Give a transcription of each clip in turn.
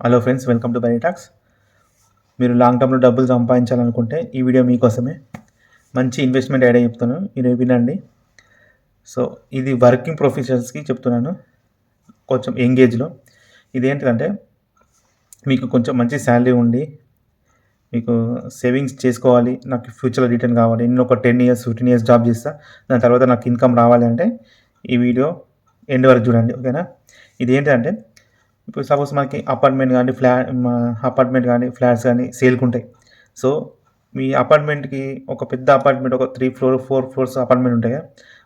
Hello friends, welcome to Bytox. మీరు long టర్మ్లో డబ్బులు సంపాదించాలనుకుంటే ఈ వీడియో మీకోసమే. మంచి ఇన్వెస్ట్మెంట్ ఐడియా చెప్తాను, మీరు వినండి. సో ఇది వర్కింగ్ ప్రొఫెషనల్స్కి చెప్తున్నాను, కొంచెం ఎంగేజ్లో. ఇదేంటంటే మీకు కొంచెం మంచి శాలరీ ఉండి మీకు సేవింగ్స్ చేసుకోవాలి, నాకు ఫ్యూచర్లో రిటర్న్ కావాలి, నేను ఒక 10 years 15 years జాబ్ చేస్తా, దాని తర్వాత నాకు ఇన్కమ్ రావాలి అంటే ఈ వీడియో ఎండ్ వరకు చూడండి, ఓకేనా. ఇది ఏంటంటే ఇప్పుడు సపోజ్ మనకి అపార్ట్మెంట్ కానీ ఫ్లాట్స్ కానీ సేల్కి ఉంటాయి. సో మీ అపార్ట్మెంట్కి ఒక పెద్ద అపార్ట్మెంట్, ఒక 3 floor 4 floors అపార్ట్మెంట్ ఉంటాయి కదా,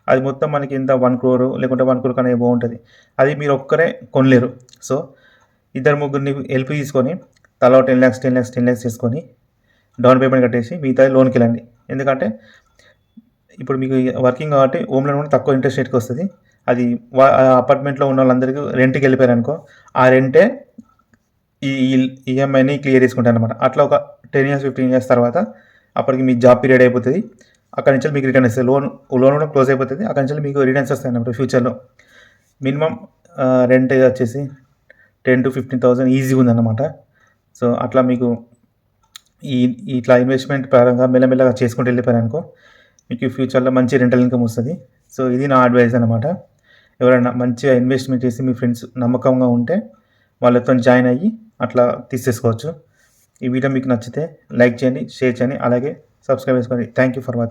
అది మొత్తం మనకి ఎంత 1 crore లేకుంటే 1 crore కన్నా బాగుంటుంది. అది మీరు ఒక్కరే కొనలేరు. సో ఇద్దరు ముగ్గురిని హెల్ప్ తీసుకొని తలా 10 lakhs 10 lakhs 10 lakhs చేసుకొని డౌన్ పేమెంట్ కట్టేసి మిగతా లోన్కి వెళ్ళండి. ఎందుకంటే ఇప్పుడు మీకు వర్కింగ్ కాబట్టి హోమ్ లోన్ కూడా తక్కువ ఇంట్రెస్ట్ రేట్కి వస్తుంది. అది అపార్ట్మెంట్లో ఉన్న వాళ్ళందరికీ రెంట్కి వెళ్ళిపోయారు అనుకో, ఆ రెంటే ఈ ఈఎంఐని క్లియర్ చేసుకుంటారు అనమాట. అట్లా ఒక 10 years 15 years తర్వాత అప్పటికి మీ జాబ్ పీరియడ్ అయిపోతుంది. అక్కడి నుంచి మీకు రిటర్న్ వస్తుంది, లోన్ కూడా క్లోజ్ అయిపోతుంది. అక్కడి నుంచి మీకు రిటర్న్స్ వస్తాయి అన్నమాట ఫ్యూచర్లో. మినిమం రెంట్ వచ్చేసి 10,000 to 15,000 ఈజీగా ఉందన్నమాట. సో అట్లా మీకు ఇట్లా ఇన్వెస్ట్మెంట్ పరంగా మెల్లమెల్లగా చేసుకుంటూ వెళ్ళిపోయారు అనుకో, మీకు ఫ్యూచర్లో మంచి రెంటల్ ఇన్కమ్ వస్తుంది. సో ఇది నా అడ్వైస్ అనమాట. ఎవరైనా మంచిగా ఇన్వెస్ట్మెంట్ చేసి మీ ఫ్రెండ్స్ నమ్మకంగా ఉంటే వాళ్ళతో జాయిన్ అయ్యి అట్లా తీసేసుకోవచ్చు. ఈ వీడియో మీకు నచ్చితే లైక్ చేయండి, షేర్ చేయండి, అలాగే సబ్స్క్రైబ్ చేసుకోండి. Thank you for watching.